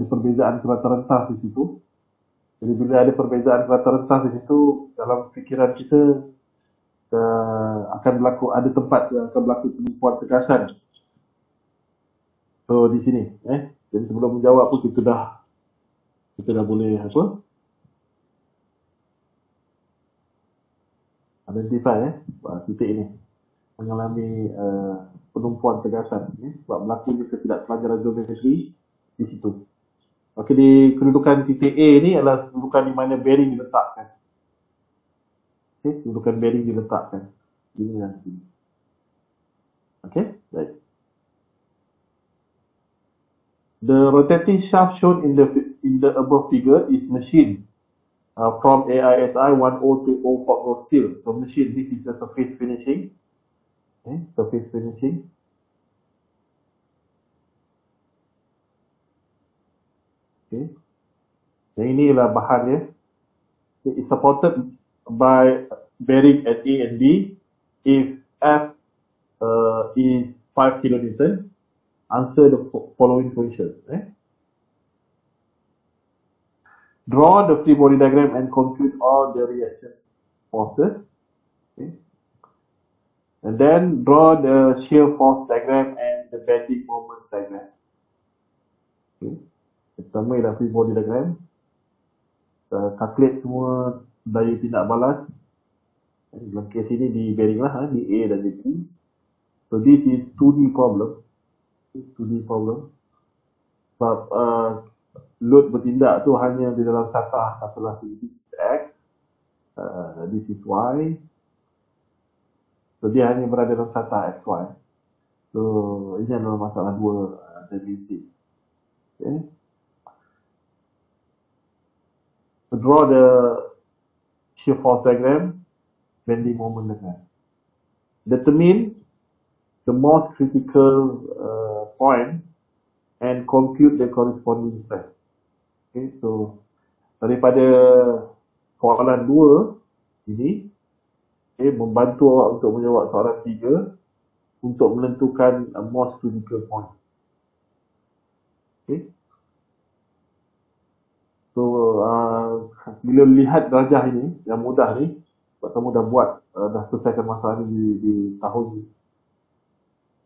perbezaan kerata rentas di situ. Jadi bila ada perbezaan kerata rentas di situ, dalam fikiran kita akan berlaku, ada tempat yang akan berlaku penumpuan tegasan. So di sini, jadi sebelum menjawab pun kita dah boleh identify titik ini mengalami penumpuan tegasan, sebab berlakunya ketidakpelajaran geometri di situ. Okey, di kedudukan titik A ni adalah kedudukan di mana bearing diletakkan. Okey, kedudukan bearing diletakkan. Ini nanti. Okey, baik. The rotating shaft shown in the above figure is machined from AISI 1020 hot rolled steel. So machine, this is the surface finishing. Okay, surface finishing. Okay. Yang ini adalah bahan dia. It is supported by bearing at A and B. If F is 5 kilonewton, answer the following questions. Draw the free body diagram and compute all the reaction forces. Okay. And then draw the shear force diagram and the bending moment diagram. Okay. Pertama ialah free body diagram. Calculate semua daya tindak balas. Dalam kes ini di bearing lah, di A dan di B. So this is 2D problem. 2D problem. Sebab load bertindak tu hanya di dalam satah katalah this is X, this is Y. So dia hanya berada dalam satah XY. So ini adalah masalah dua dimensi. Okay. So draw the shear force diagram, bending moment diagram. Determine the most critical point and compute the corresponding stress. Okay, so daripada soalan 2 ini, membantu awak untuk menjawab soalan 3 untuk menentukan most critical point. Okay. So bila lihat darjah ini yang mudah ni, sebab kamu dah selesaikan masalah ni di tahun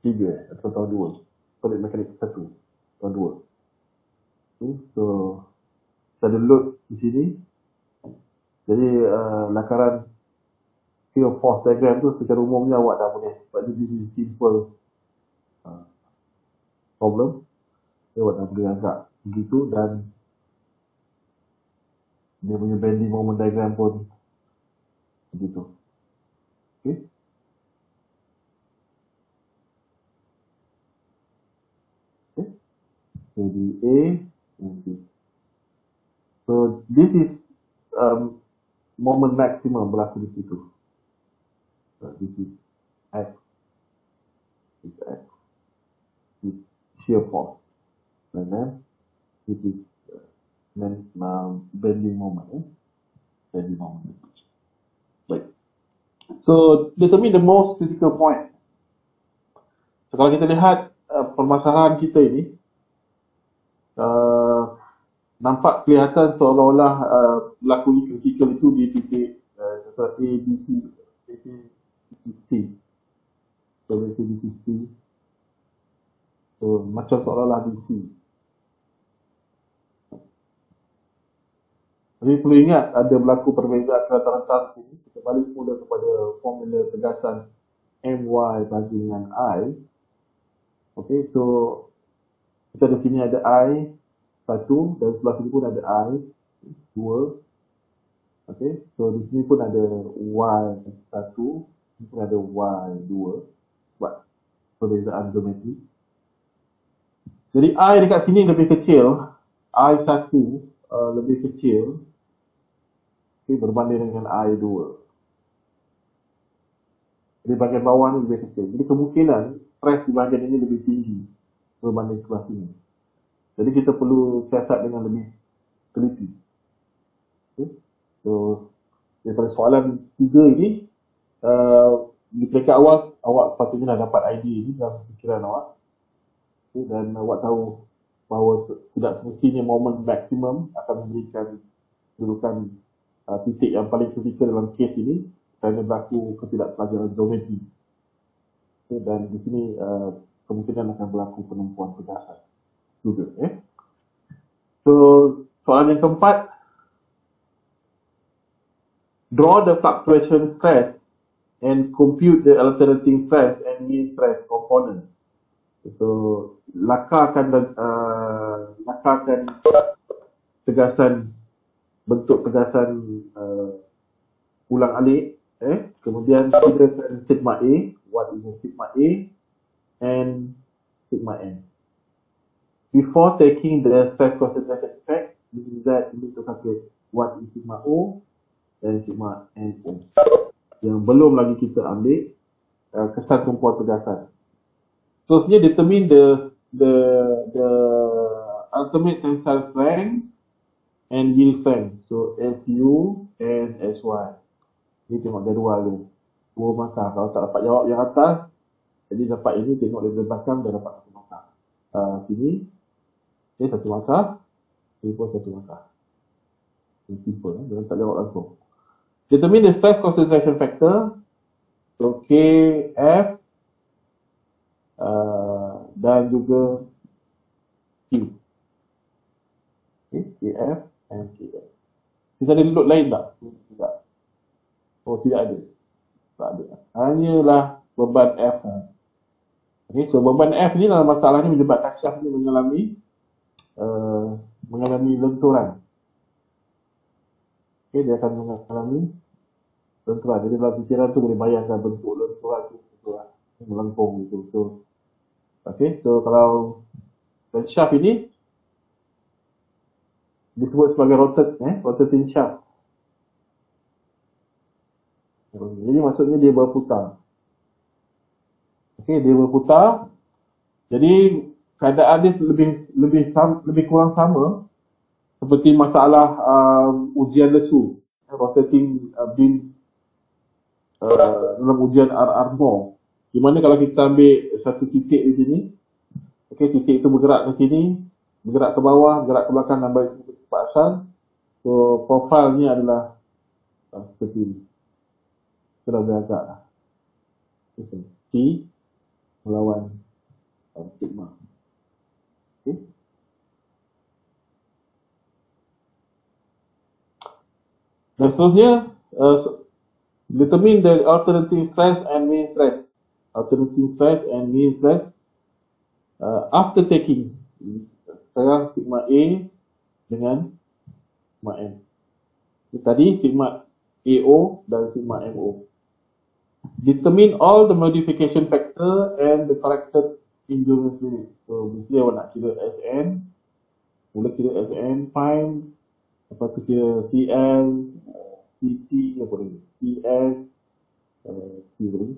3 atau tahun 2, solid mekanik 1, tahun 2. Okay. So ada load di sini. Jadi lakaran shear force diagram tu secara umumnya awak dah boleh, sebab dia simple problem. Awak dah boleh agak begitu, dan dia punya bending moment diagram pun begitu. Okay. Okay. So di A and B. So this is moment maximum berlaku di situ. So this is X. This is X. This is shear force. And then this is bending moment. Bending moment. Baik. So determine the most critical point. So kalau kita lihat permasalahan kita ini, nampak kelihatan seolah-olah berlaku critical itu di titik A, B, C, C. So A, B, C. So macam seolah-olah di C. Jadi perlu ingat ada berlaku perbezaan kerata rentas ini. Kita balik semula kepada formula tegasan MY bagi dengan I. Okey, so kita di sini ada I 1 dan sebelah sini pun ada I 2. Okey, so di sini pun ada Y 1, ini pun ada Y 2. Sebab perbezaan geometri. Jadi I dekat sini lebih kecil, I 1 lebih kecil berbanding dengan I2. Jadi bahagian bawah ni lebih kecil. Jadi kemungkinan stres di bahagian ini lebih tinggi berbanding sebelah sini. Jadi kita perlu siasat dengan lebih teliti. Okay. So daripada soalan 3 ini, di peringkat awal awak sepatutnya dah dapat idea ini dalam fikiran awak. Okay. Dan awak tahu bahawa tidak semestinya momen maksimum akan memberikan kedudukan titik yang paling kritikal dalam kes ini kerana berlaku ketidakpelajaran geometri. Dan di sini kemungkinan akan berlaku penumpuan pegasan juga. So, soalan yang keempat, draw the fluctuation stress and compute the alternating stress and mean stress component. So, lakarkan tegasan, bentuk tegasan ulang alik, kemudian considerkan sigma A, what is sigma A, and sigma N. Before taking the stress concentration effect, meaning that you need to calculate what is sigma O dan sigma NO. Yang belum lagi kita ambil kesan tumpuan tegasan. So, sebenarnya determine the ultimate tensile strength and yield strength. So, SU and SY. Ini tengok jadual dia. Dua markah. Kalau tak dapat jawab yang atas, jadi dapat ini, tengok dari belakang dah dapat satu markah. Sini, satu markah. Ini pun satu markah. Ini simple, jangan tak jawab langsung. Determine the stress concentration factor. So, KF dan juga Q. KF and KF. Kita ada load lain tak? Tidak. Oh, tidak ada. Tak ada. Hanyalah beban F. So beban F ni dalam masalah ni menyebabkan syaf ni mengalami lenturan. Dia akan mengalami lenturan. Jadi dalam fikiran tu boleh bayangkan bentuk lenturan tu melengkung gitu. So kalau shaft ini disebut sebagai rotating shaft. Jadi maksudnya dia berputar. Dia berputar. Jadi keadaan dia lebih kurang sama seperti masalah ujian lesu, rotating beam dalam ujian RR4. Di mana kalau kita ambil satu titik di sini, titik itu bergerak ke sini, bergerak ke bawah, bergerak ke belakang dan balik ke tempat asal. So profilnya adalah seperti ini. Kita dah beragak lah. T melawan sigma. Dan seterusnya, determine the alternating stress and mean stress. Alternating stress and mean stress after taking. Sekarang sigma A dengan sigma M. Tadi sigma AO dan sigma MO. Determine all the modification factor and the corrected endurance limit. So, mesti awak nak kira SN. Mula kira SN, find. Lepas tu kira CL, CT, apa lagi? CS, C lagi.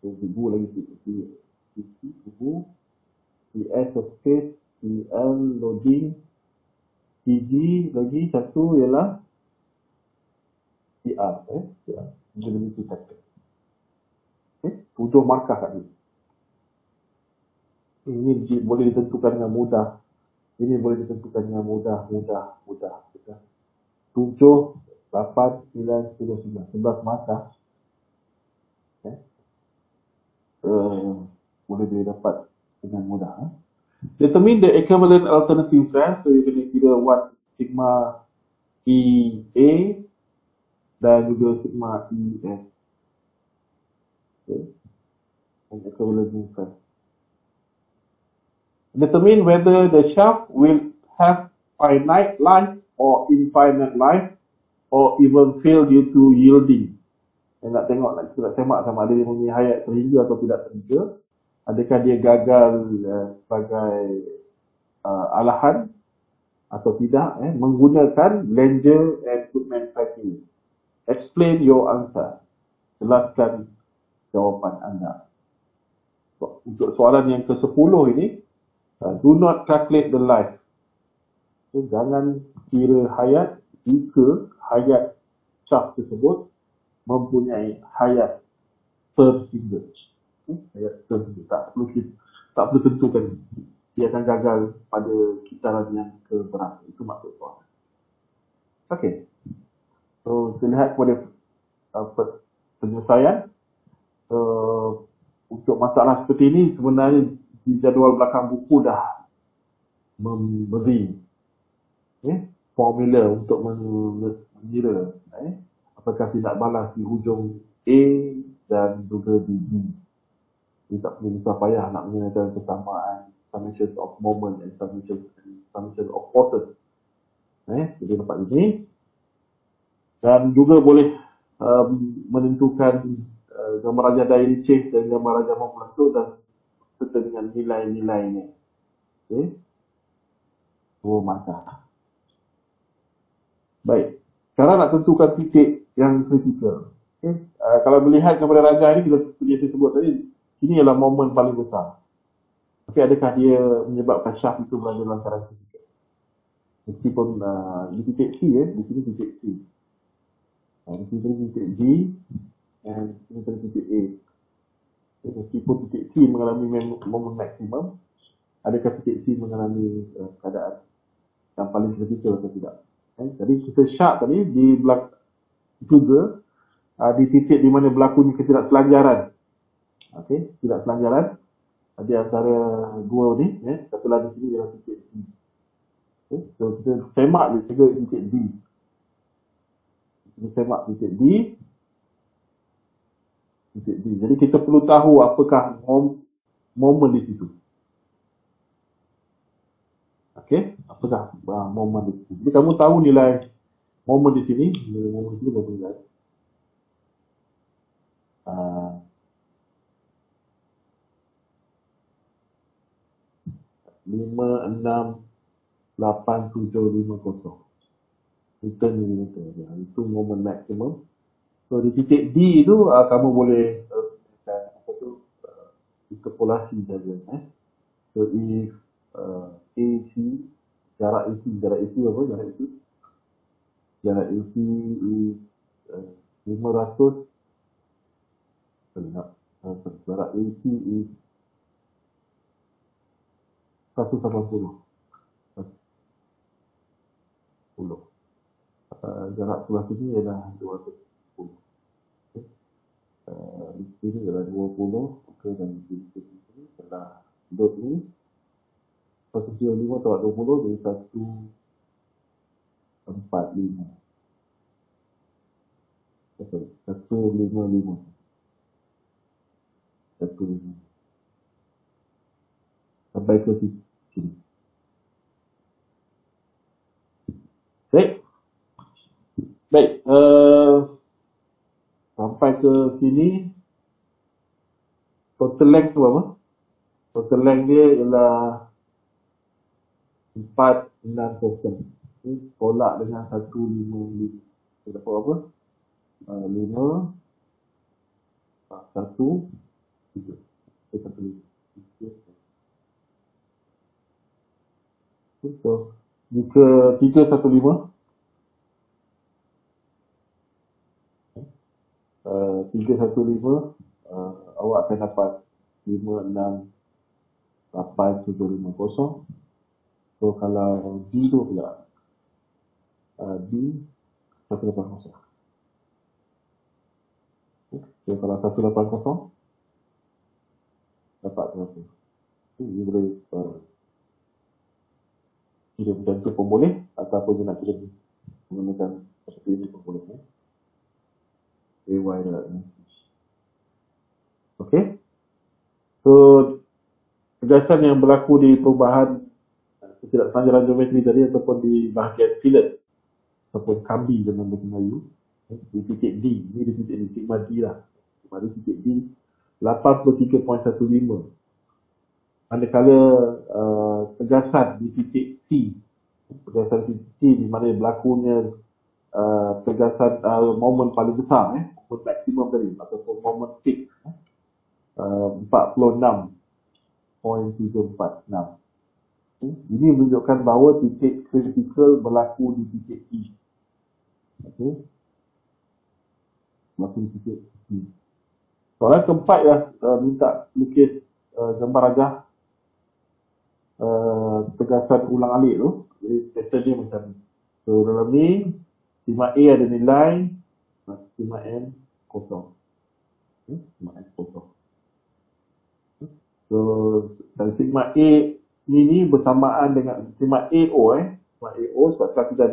So, ibu lagi CT, ibu. CS surface, CL loading. CG lagi satu ialah CR, CR, durability factor. 7 markah kat ni. Ini boleh ditentukan dengan mudah. Ini boleh ditentukan dengan mudah. 7, 8, 9, 10, 11 markah. Boleh didapat dengan mudah. Determine the equivalent alternating stress. So, you can kira what sigma EA dan juga sigma ES. And equivalent stress. Determine whether the shaft will have finite life or infinite life or even fail due to yielding. Saya nak tengok, kita nak semak sama ada dia punya hayat terhingga atau tidak terhingga. Adakah dia gagal sebagai alahan atau tidak, menggunakan Langer and Goodman criteria. Explain your answer. Jelaskan jawapan anda. Untuk soalan yang ke-10 ini, do not calculate the life. So, jangan kira hayat jika hayat shaft tersebut mempunyai hayat terhingga. Ayat terhingga. Tak perlu tentukan. Dia akan gagal pada kitaran yang keberapa. Itu maksud soalan. Okey. So, kita lihat kepada penyelesaian. Untuk masalah seperti ini, sebenarnya di jadual belakang buku dah memberi formula untuk mengira apakah tidak balas di hujung A dan juga di B. Dia tak perlu susah payah nak menggunakan kesamaan summation of moment and summation of forces. Jadi dapat ini. Dan juga boleh menentukan gambar raja Dirichlet dan gambar raja Montblanc dan serta dengan nilai-nilainya. Okey. Dua masa. Baik. Sekarang nak tentukan titik yang kritikal. Okay. Kalau melihat kepada raja ini, kita biasa sebut tadi, ini ialah momen paling besar. Tapi adakah dia menyebabkan syaf itu berada dalam keadaan kritikal? Meskipun di titik C, di sini titik C. Di sini titik D, dan ini titik A. Meskipun titik C mengalami momen maksimum, adakah titik C mengalami keadaan yang paling kritikal atau tidak? Jadi kita syak tadi di belakang juga di titik di mana berlakunya ketidakselanjaran. Okey, ketidakselanjaran di antara dua ni, satu lagi sini ialah titik D. Okey, so kita semak di titik D. Kita semak titik D. Titik D. Jadi kita perlu tahu apakah momen di situ. Okey, apakah momen di situ. Jadi kamu tahu nilai momen di sini, nilai momen di sini berapa nilai? 56850. Newton millimeter. Itu momen maksimum. So di titik D itu kamu boleh interpolasi saja. So if AC, jarak AC apa? Jarak AC is 500. Jarak AC is 180. Jarak sebelah sini ialah 210. Di sini ialah 20. Dan di sini adalah dot ini 105 tolak 20 jadi 145. 155. Sampai ke sini. Baik. Sampai ke sini. Total length tu apa? Total length dia ialah 490. Tolak dengan 155. Kita dapat apa? 5 1 3. So, jika 315 awak akan dapat 56850. So kalau D tu pula D 180. So kalau 180 dapat berapa? Ini boleh kirim dan tu pun boleh, ataupun dia nak kirim menggunakan seperti ini pun boleh. AY dah. Okey. So kegasan yang berlaku di perubahan ketidakselanjaran geometri tadi ataupun di bahagian fillet ataupun kambi dalam bahasa Melayu di titik D, ini di titik D, sigma D lah. Sigma D titik D 83.15. Manakala tegasan di titik C, tegasan di titik C di mana berlakunya tegasan momen paling besar, momen maksimum tadi ataupun momen peak 46.746. Ini menunjukkan bahawa titik kritikal berlaku di titik E. Okey. Berlaku di titik E. Soalan keempat ya, minta lukis gambar rajah tegasan ulang alik tu. Jadi pattern dia macam ni. So dalam ni sigma A ada nilai, sigma M kosong. Sigma M kosong. So dan sigma A ni bersamaan dengan sigma AO sigma AO sebab sekarang kita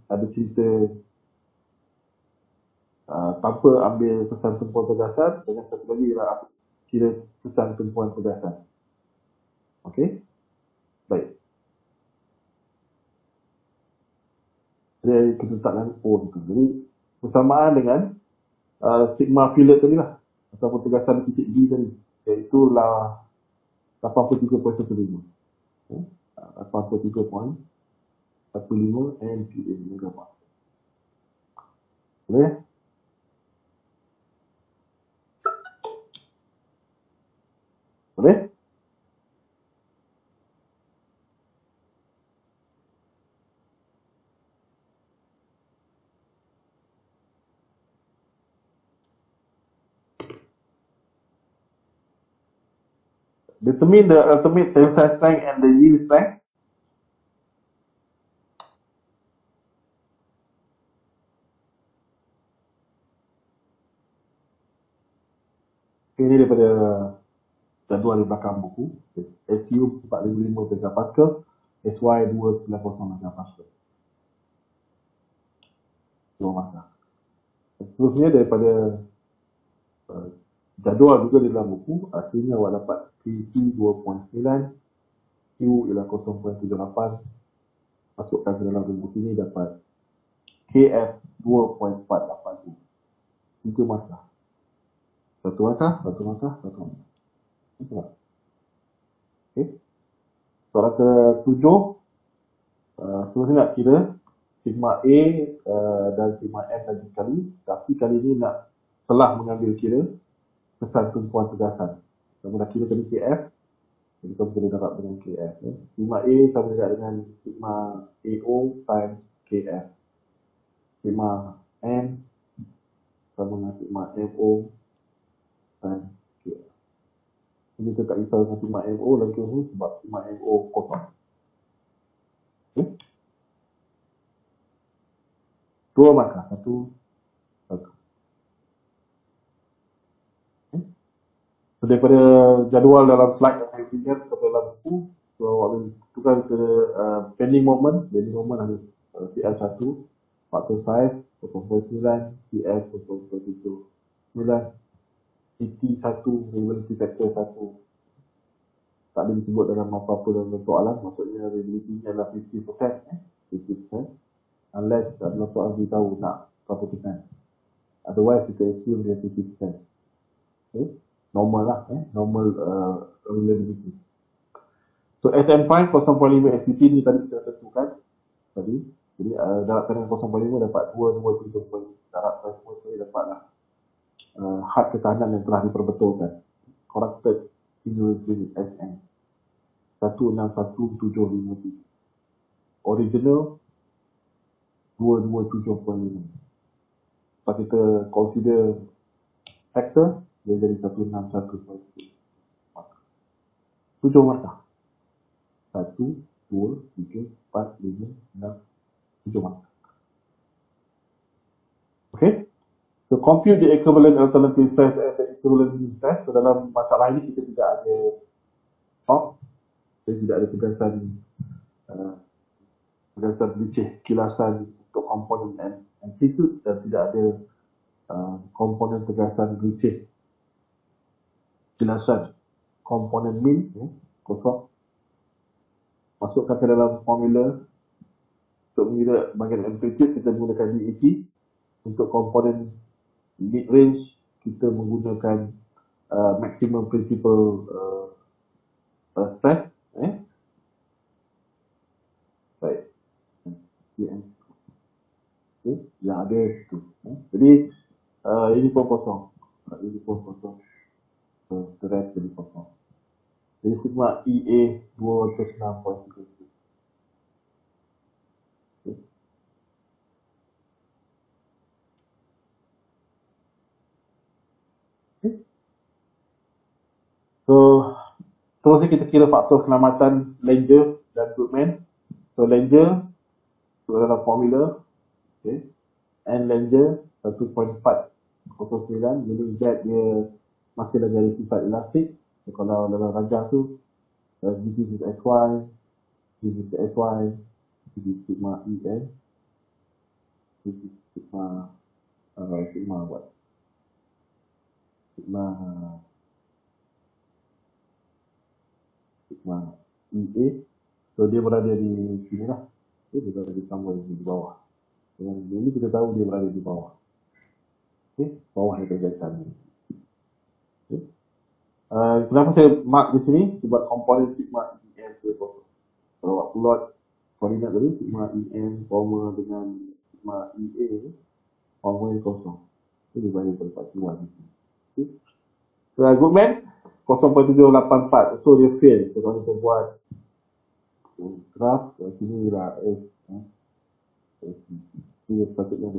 ada cerita tanpa ambil pesan tumpuan tegasan, dengan satu lagi ialah kira pesan tumpuan tegasan. Okey, baik. Jadi kita letakkan O tu. Jadi bersamaan dengan sigma fillet tadi lah, ataupun tegasan titik B tadi, iaitu 83.15. 83.15 MPa megawatt. Boleh? Boleh? Determine the ultimate tensile strength and the yield strength. Ini daripada jadual di belakang buku. SU 455 megapascal, SY 290 megapascal. Dua masa. Seterusnya daripada jadual juga di dalam buku, hasilnya awak dapat PT 2.9, Q ialah 0.78, masukkan ke dalam rumus ini dapat KF 2.482. Tiga masa. Satu masa. Okey. Soalan ke-7, seterusnya nak kira sigma A dan sigma M lagi sekali, tapi kali ini nak telah mengambil kira pesan tumpuan tegasan. Kamu dah kira tadi KF, jadi kamu boleh dapat dengan KF. Sigma A sama juga dengan sigma AO times KF. Sigma M sama dengan sigma MO times KF. Ini kita tak risau dengan sigma MO lagi ni sebab sigma MO kosong. Okay. Dua markah, satu. So, daripada jadual dalam slide yang saya berikan ke dalam buku, so awak boleh tukar ke bending moment ada CL1, faktor size 0.9, CL 0.79, CT1, reliability factor 1. Tak ada disebut dalam apa-apa dalam soalan, maksudnya reliability adalah 50%, 50%. Unless dalam soalan beritahu nak 100%. Otherwise, kita assume dia 50%. Okay. Normal lah, normal reliability. So SM5 0.5 SPT ni tadi kita tentukan tadi. Jadi darat tekanan 0.5 dapat 227 darat tersebut saya dapatlah had ketahanan yang telah diperbetulkan. Corrected Injury SM 161753. Original 227.5. Kalau kita consider factor, dia jadi 161.7. 7 markah. 1, 2, 3, 4, 5, 6, 7 markah. Okay. So compute the equivalent alternative stress and the equivalent mean stress. So dalam masalah ini kita tidak ada top, kita tidak ada tegasan licih kilasan untuk komponen amplitude, dan tidak ada komponen tegasan licih kilasan komponen min, kosong. Masukkan ke dalam formula untuk mengira bahagian amplitude, kita menggunakan DET. Untuk komponen mid range, kita menggunakan maximum principal stress. Baik. Okay. Yang ada itu. Jadi ini pun kosong. Ini pun kosong. So, the rest jadi kosong. Jadi sigma EA 206.3. So, terusnya kita kira faktor keselamatan Langer dan Goodman. So, Langer itu adalah formula, okay. N Langer 1.409, jadi Z dia masih lagi ada sifat elastik. So, kalau dalam rajah tu this is SY, this is SY, this is sigma EN, this is sigma what? Sigma EA. So dia berada di sini lah. Dia berada di somewhere di bawah. Dengan ini kita tahu dia berada di bawah. Okay, bawah yang terjadi ni. Okay. Kenapa saya mark di sini? Sebab komponen sigma EN tu kosong. Kalau awak plot koordinat tadi, sigma EN sama dengan sigma EA, komponen kosong. Itu dibanding pada Q1 di sini. Okay. So, Goodman 0.784. So dia fail. So kalau kita buat graf, sini lah S. Ini sepatutnya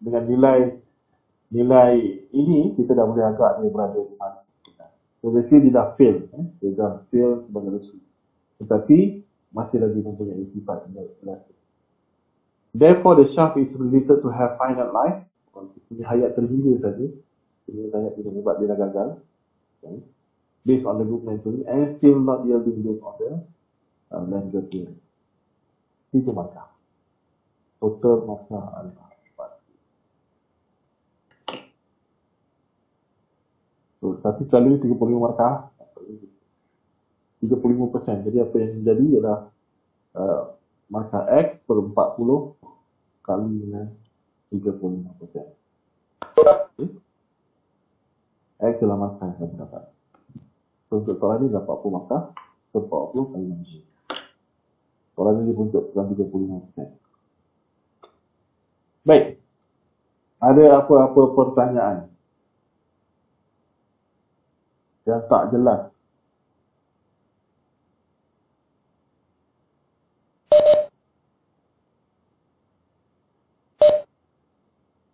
dengan nilai ini kita dah boleh agak dia berada di mana. So basically dia dah fail. Dia dah fail sebagai resu. Tetapi masih lagi mempunyai sifat elastik. Therefore the shaft is related to have finite life. Ini hayat terhingga saja. Ini hayat tidak sebab dia dah gagal. Okay. Based on the Goodman theory and still not yielding based on the Langer theory. Itu markah. Total markah alpha. So, tapi selalu 35 markah 35%. Jadi apa yang jadi ialah markah X per 40 kali dengan 35%. Okay. X adalah markah yang saya dapat. So, untuk soalan ini dapat 40 markah per 40 kali dengan G. Soalan ini dipunjuk dalam 35%. Baik. Ada apa-apa pertanyaan yang tak jelas?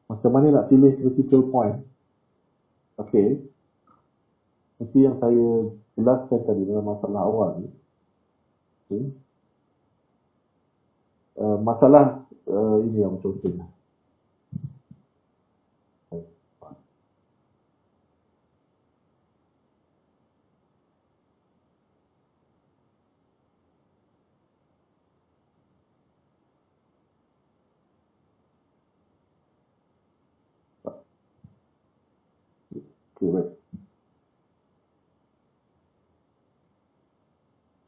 Macam mana nak pilih critical point? Okey. Seperti yang saya jelaskan tadi dalam masalah awal ni. Okay. Masalah ini yang contohnya. Okay, baik.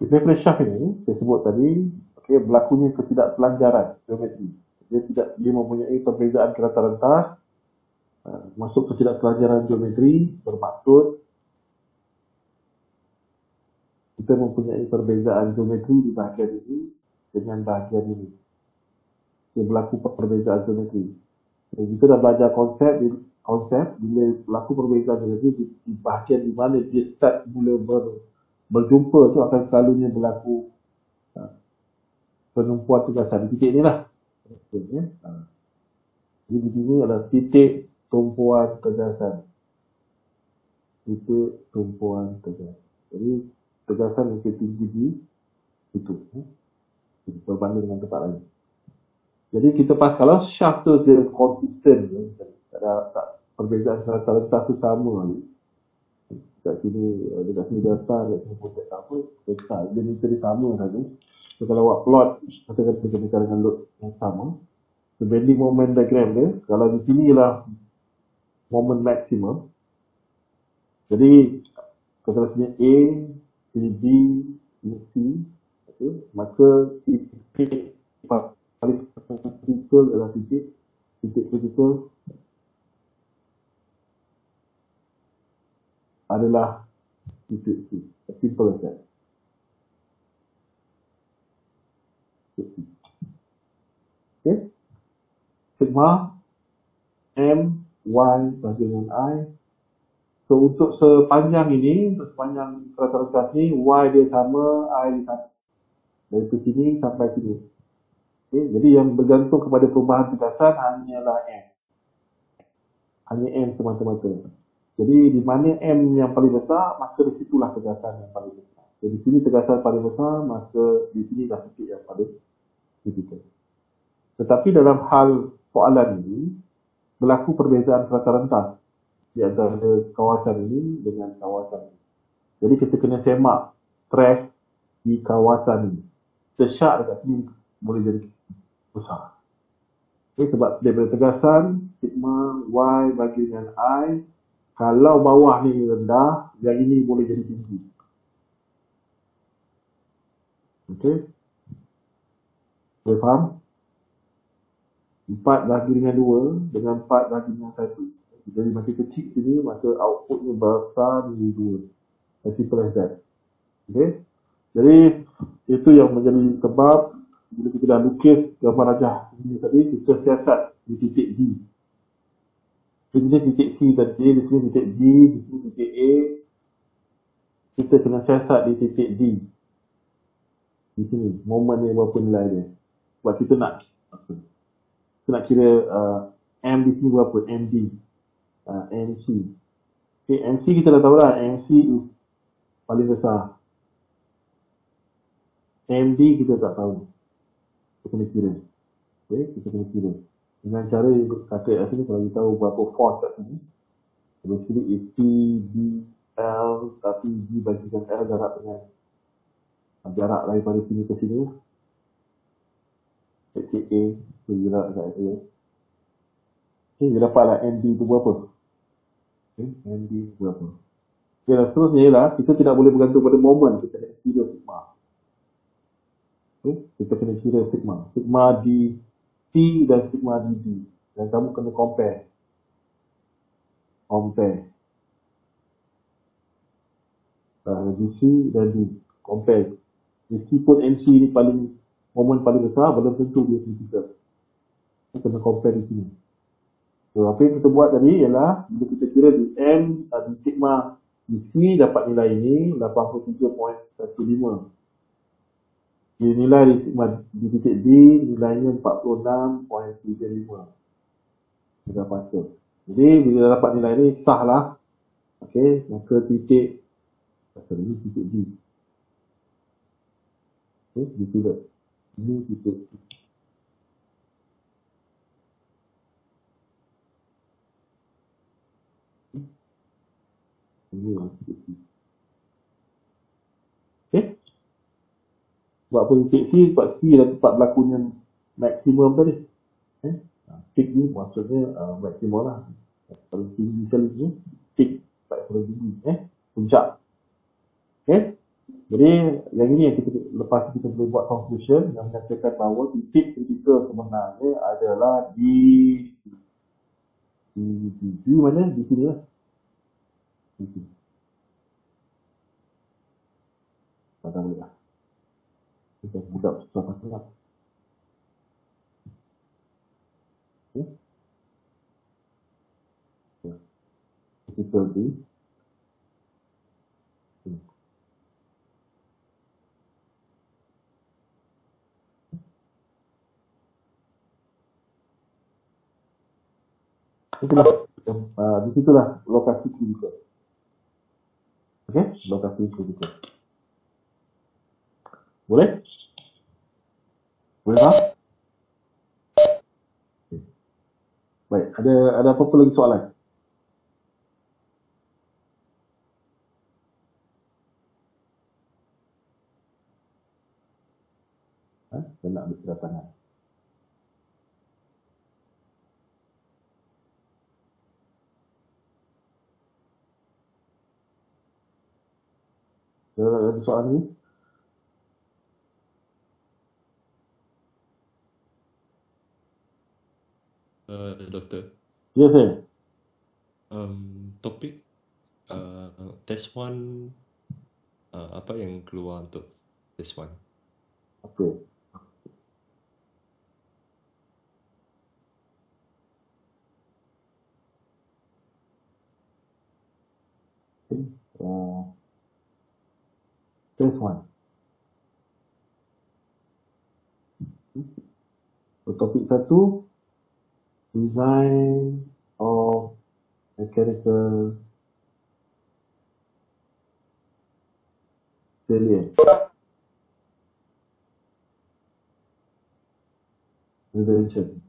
Daripada shaft ini, saya sebut tadi, okay, berlakunya ketidakselanjaran geometri. Dia mempunyai perbezaan kerata rentas. Masuk ketidakselanjaran geometri bermaksud kita mempunyai perbezaan geometri di bahagian ini dengan bahagian ini. Dia berlaku perbezaan geometri. Jadi kita dah belajar konsep bila berlaku perbezaan geometri di bahagian di mana dia start mula berjumpa tu akan selalunya berlaku penumpuan tugasan di titik ni lah. Jadi di sini adalah titik tumpuan tegasan. Titik tumpuan tegasan. Jadi tegasan mungkin tinggi di situ. Berbanding dengan tempat lain. Jadi kita kalau shaft tu dia konsisten. Tak perbezaan kerata rentas tu sama. Dekat sini dasar, dekat sini potek tak apa. Besar. Dia mesti sama saja. So kalau awak plot, katakan kita bicara dengan load yang sama. So bending moment diagram dia, kalau di sini ialah moment maksimum. Jadi katakan sini A, sini B, sini C. Okay. Maka titik paling kritikal adalah titik kritikal adalah titik C. Simple as that. Okay. Sigma M Y bagi dengan I. So untuk sepanjang ini, untuk sepanjang kerata rentas ni, Y dia sama, I dia sama. Dari sini sampai sini. Okay. Jadi yang bergantung kepada perubahan tegasan hanyalah M. Hanya M semata-mata. Jadi di mana M yang paling besar, maka di situlah tegasan yang paling besar. Jadi di sini tegasan paling besar, maka di sini dah titik yang paling kritikal. Tetapi dalam hal soalan ini, berlaku perbezaan serata rentas di antara kawasan ini dengan kawasan ini. Jadi kita kena semak stres di kawasan ini. Sesyak dekat sini boleh jadi besar. Okay, sebab daripada tegasan, sigma Y bagi dengan I, kalau bawah ni rendah, yang ini boleh jadi tinggi. Okey? Boleh faham? 4 bahagi dengan 2 dengan 4 bahagi dengan 1. Jadi makin kecil sini, maka outputnya besar dari 2. As simple as that. Okay? Jadi, itu yang menjadi sebab bila kita dah lukis gambar rajah ini tadi, kita siasat di titik D. Di sini titik C tadi, di sini titik D, di sini titik A. Kita kena siasat di titik D. Di sini, momen ni berapa nilai dia. Sebab kita nak kira M di sini berapa, MD, MC. Okay, MC kita dah tahu lah, MC is paling besar. MD kita tak tahu. Kita kena kira. Okay, kita kena kira. Dengan cara kata kat sini, kalau kita tahu berapa force kat sini, basically is P, D, L, tapi G bagikan L jarak daripada sini ke sini. Titik A, tu jarak kat saya. Okay, dia dapatlah MD tu berapa. Okay, MD berapa. Okay, dan seterusnya ialah, kita tidak boleh bergantung pada momen, kita nak kira sigma. Okay, kita kena kira sigma. Sigma di T dan sigma di D. Dan kamu kena compare. Di C dan D. Compare. Meskipun MC ni momen paling besar, belum tentu dia kritikal. Kita kena compare di sini. So, apa yang kita buat tadi ialah, bila kita kira di M, di sigma di C dapat nilai ini 87.15. Di nilai di sigma di titik D, nilainya 46.35. Sudah patut. Jadi, bila dapat nilai ini, sah lah. Okey, maka titik, ini titik D. Okey, ditulis. Ini titik D. Ini yang titik C. Okay. Sebab apa titik C? Sebab C dah tempat berlakunya maksimum tadi. Peak ni maksudnya maksimum lah. Paling tinggi sekali ni, peak. Paling tinggi. Puncak. Okay. Jadi, yang ini yang lepas kita boleh buat conclusion yang menyatakan bahawa titik kritikal sebenarnya adalah di mana? Di sini lah. Di sini. Pada boleh lah. Kita budak susah pasal lah. Okay. Kritikal di sini. Itulah, di situlah lokasi kritikal. Okey, lokasi kritikal. Boleh? Boleh tak? Okay. Baik, ada apa-apa lagi soalan? Saya nak ambil kedatangan. Ada soalan ni? Doktor. Ya, saya. Topik test 1, apa yang keluar untuk test 1? Okey. Test 1. Topik 1, design of mechanical failure. Prevention.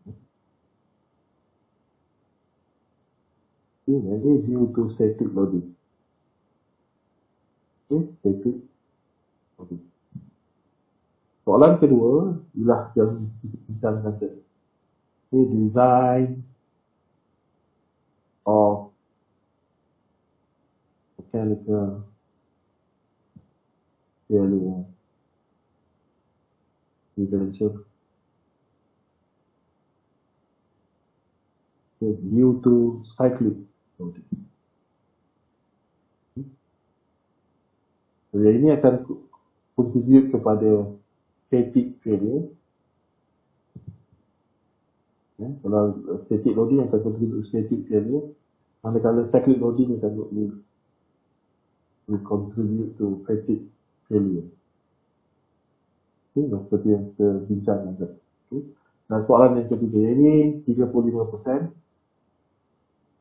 Ini due to static loading. Static loading. Soalan kedua ialah yang kita bincangkan tadi. Design of mechanical failure prevention due to cyclic loading. Jadi ini akan contribute kepada static failure. Kalau static loading akan contribute to static failure, manakala cyclic loading akan will contribute to fatigue failure. Seperti yang kita bincangkan tadi. Dan soalan yang ketiga, ini 35%.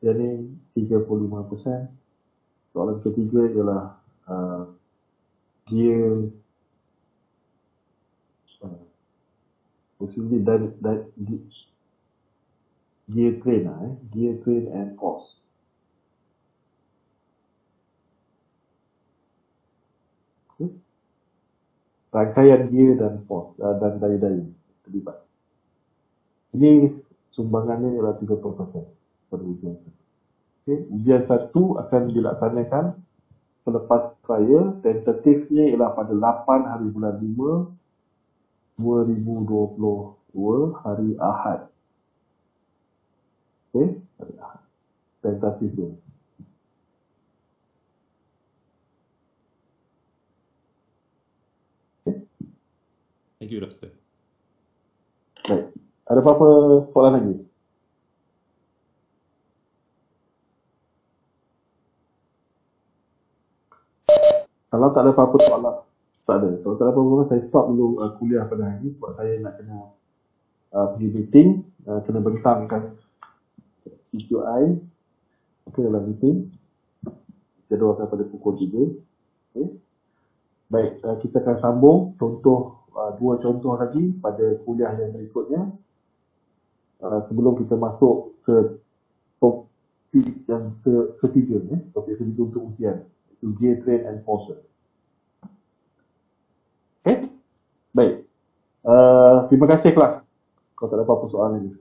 Jadi 35%. Soalan ketiga ialah gear possibly gear train and force. Rangkaian gear dan force dan daya-daya terlibat. Ini sumbangannya ialah 30% pada ujian. Ujian 1 akan dilaksanakan selepas raya. Tentatifnya ialah pada 8 hari bulan 5 2022 hari Ahad. Hari Ahad. Tentatifnya. Thank you, Doktor. Baik. Ada apa-apa soalan lagi? Kalau tak ada apa-apa soalan, tak ada. Kalau tak ada apa-apa, saya stop dulu kuliah pada hari ini sebab saya nak kena pergi meeting, kena bentangkan CQI ke dalam meeting. Jadualkan pada pukul 3. Okay. Baik, kita akan sambung dua contoh lagi pada kuliah yang berikutnya. Sebelum kita masuk ke topik yang ketiga, topik ketiga untuk ujian, itu gear train and forces. Okay? Baik. Terima kasih kelas. Kalau tak ada apa-apa soalan lagi.